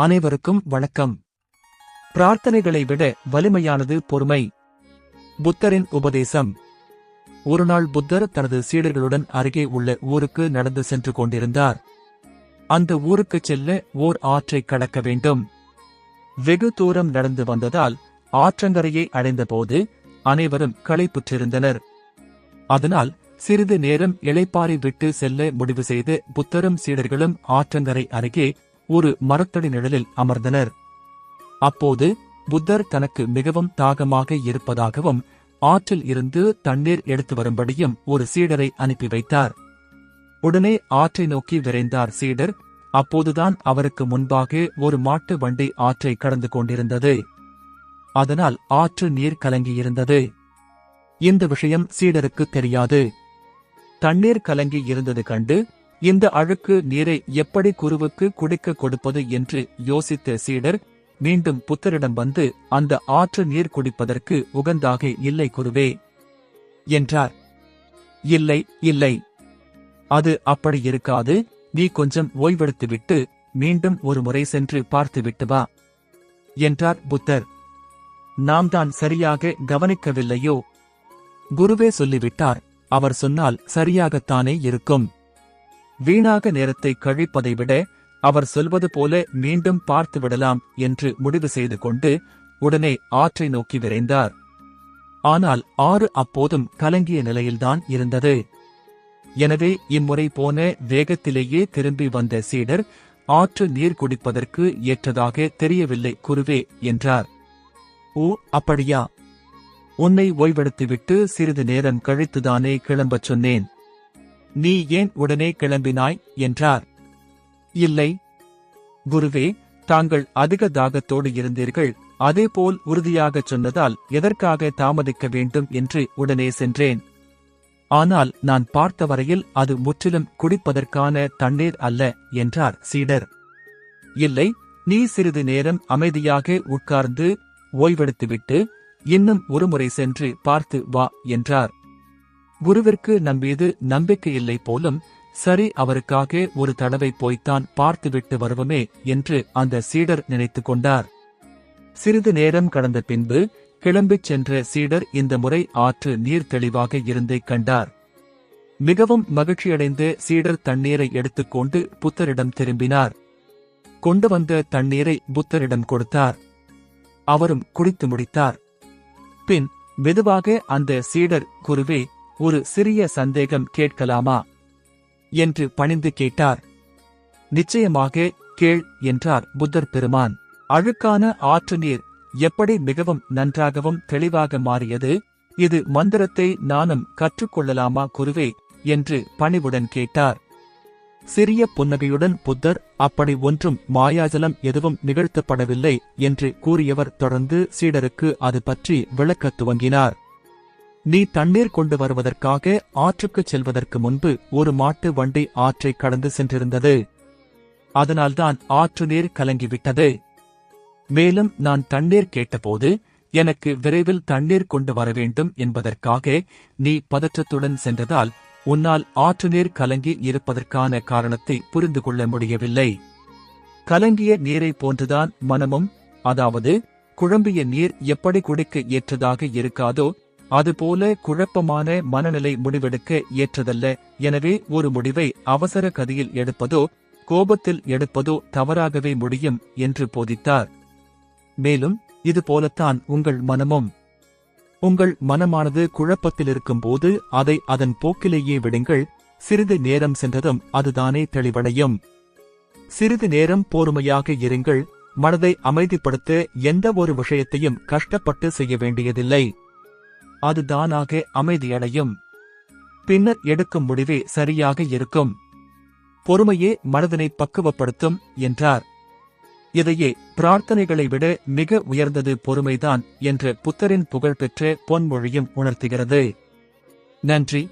அனைவருக்கும் வணக்கம். பிரார்த்தனைகளை விட வலிமையானது பொறுமை. புத்தரின் உபதேசம். ஒருநாள் புத்தர் தனது சீடர்களுடன் அருகே உள்ள ஊருக்கு நடந்து சென்று கொண்டிருந்தார். அந்த ஊருக்குச் செல்ல ஓர் ஆற்றை கடக்க வேண்டும். வெகு தூரம் நடந்து வந்ததால் ஆற்றங்கரையை அடைந்தபோது அனைவரும் களைப்புற்றிருந்தனர். அதனால் சிறிது நேரம் இளைப்பாறி விட்டு செல்ல முடிவு செய்து புத்தரும் சீடர்களும் ஆற்றங்கரை அருகே ஒரு மரத்தடி நிழலில் அமர்ந்தனர். அப்போது புத்தர் தனக்கு மிகவும் தாகமாக இருப்பதாகவும் ஆற்றில் இருந்து தண்ணீர் எடுத்து வரும்படியும் ஒரு சீடரை அனுப்பி வைத்தார். உடனே ஆற்றை நோக்கி விரைந்தார் சீடர். அப்போதுதான் அவருக்கு முன்பாக ஒரு மாட்டு வண்டி ஆற்றை கடந்து கொண்டிருந்தது. அதனால் ஆற்று நீர் கலங்கியிருந்தது. இந்த விஷயம் சீடருக்கு தெரியாது. தண்ணீர் கலங்கி இருந்தது கண்டு இந்த அழுக்கு நீரை எப்படி குருவுக்கு குடிக்க கொடுப்பது என்று யோசித்த சீடர் மீண்டும் புத்தரிடம் வந்து, அந்த ஆற்று நீர் குடிப்பதற்கு உகந்தாக இல்லை குருவே என்றார். இல்லை இல்லை, அது அப்படி இருக்காது. நீ கொஞ்சம் ஓய்வெடுத்துவிட்டு மீண்டும் ஒரு முறை சென்று பார்த்துவிட்டு வா என்றார் புத்தர். நாம் தான் சரியாக கவனிக்கவில்லையோ? குருவே சொல்லிவிட்டார். அவர் சொன்னால் சரியாகத்தானே இருக்கும். வீணாக நேரத்தை கழிப்பதை விட அவர் சொல்வது போல மீண்டும் பார்த்துவிடலாம் என்று முடிவு செய்து கொண்டு உடனே ஆற்றை நோக்கி விரைந்தார். ஆனால் ஆறு அப்போதும் கலங்கிய நிலையில்தான் இருந்தது. எனவே இம்முறை போன வேகத்திலேயே திரும்பி வந்த சீடர், ஆற்று நீர் குடிப்பதற்கு ஏற்றதாக தெரியவில்லை குருவே என்றார். ஓ, அப்படியா? உன்னை ஓய்வெடுத்துவிட்டு சிறிது நேரம் கழித்துதானே கிளம்பச் சொன்னேன். நீ ஏன் உடனே கிளம்பினாய் என்றார். இல்லை குருவே, தாங்கள் அதிக தாகத்தோடு இருந்தீர்கள். அதேபோல் உறுதியாகச் சொன்னதால் எதற்காக தாமதிக்க வேண்டும் என்று உடனே சென்றேன். ஆனால் நான் பார்த்த வரையில் அது முற்றிலும் குடிப்பதற்கான தண்ணீர் அல்ல என்றார் சீடர். இல்லை, நீ சிறிது நேரம் அமைதியாக உட்கார்ந்து ஓய்வெடுத்துவிட்டு இன்னும் ஒருமுறை சென்று பார்த்து வா என்றார். குருவிற்கு நம்மீது நம்பிக்கை இல்லை போலும். சரி, அவருக்காக ஒரு தடவை போய்த்தான் பார்த்துவிட்டு வருவமே என்று அந்த சீடர் நினைத்து கொண்டார். சிறிது நேரம் கடந்த பின்பு கிளம்பிச் சென்ற சீடர் இந்த முறை ஆற்று நீர் தெளிவாக இருந்ததை கண்டார். மிகவும் மகிழ்ச்சியடைந்த சீடர் தண்ணீரை எடுத்துக்கொண்டு புத்தரிடம் திரும்பினார். கொண்டு வந்த தண்ணீரை புத்தரிடம் கொடுத்தார். அவரும் குடித்து முடித்தார். பின் மெதுவாக அந்த சீடர், குருவே, ஒரு சிறிய சந்தேகம் கேட்கலாமா என்று பணிந்து கேட்டார். நிச்சயமாக கேள் என்றார் புத்தர் பெருமான். அழுக்கான ஆற்று நீர் எப்படி மிகவும் நன்றாகவும் தெளிவாக மாறியது? இது மந்திரத்தை நானும் கற்றுக்கொள்ளலாமா குருவே என்று பணிவுடன் கேட்டார். சிறிய புன்னகையுடன் புத்தர், அப்படி ஒன்றும் மாயாஜலம் எதுவும் நிகழ்த்தப்படவில்லை என்று கூறியவர் தொடர்ந்து சீடருக்கு அது பற்றி விளக்கத் துவங்கினார். நீ தண்ணீர் கொண்டு வருவதற்காக ஆற்றுக்குச் செல்வதற்கு முன்பு ஒரு மாட்டு வண்டி ஆற்றை கடந்து சென்றிருந்தது. அதனால்தான் ஆற்று நீர் கலங்கிவிட்டது. மேலும் நான் தண்ணீர் கேட்டபோது எனக்கு விரைவில் தண்ணீர் கொண்டு வர வேண்டும் என்பதற்காக நீ பதற்றத்துடன் சென்றதால் உன்னால் ஆற்று நீர் கலங்கி இருப்பதற்கான காரணத்தை புரிந்து கொள்ள முடியவில்லை. கலங்கிய நீரை போன்றுதான் மனமும், அதாவது குழம்பிய நீர் எப்படி குடிக்க ஏற்றதாக இருக்காதோ அதுபோல குழப்பமான மனநிலை முடிவெடுக்க ஏற்றதல்ல. எனவே ஒரு முடிவை அவசர கதியில் எடுப்பதோ கோபத்தில் எடுப்பதோ தவறாகவே முடியும் என்று போதித்தார். மேலும் இது போலத்தான் உங்கள் மனமும். உங்கள் மனமானது குழப்பத்தில் இருக்கும்போது அதை அதன் போக்கிலேயே விடுங்கள். சிறிது நேரம் சென்றதும் அதுதானே தெளிவடையும். சிறிது நேரம் பொறுமையாக இருங்கள். மனதை அமைதிப்படுத்த எந்த ஒரு விஷயத்தையும் கஷ்டப்பட்டு செய்ய வேண்டியதில்லை. அது தானாக அமைதியடையும். பின்னர் எடுக்கும் முடிவே சரியாக இருக்கும். பொறுமையே மனதினை பக்குவப்படுத்தும் என்றார். இதையே பிரார்த்தனைகளை விட மிக உயர்ந்தது பொறுமைதான் என்ற புத்தரின் புகழ்பெற்ற பொன்மொழியும் உணர்த்துகிறது. நன்றி.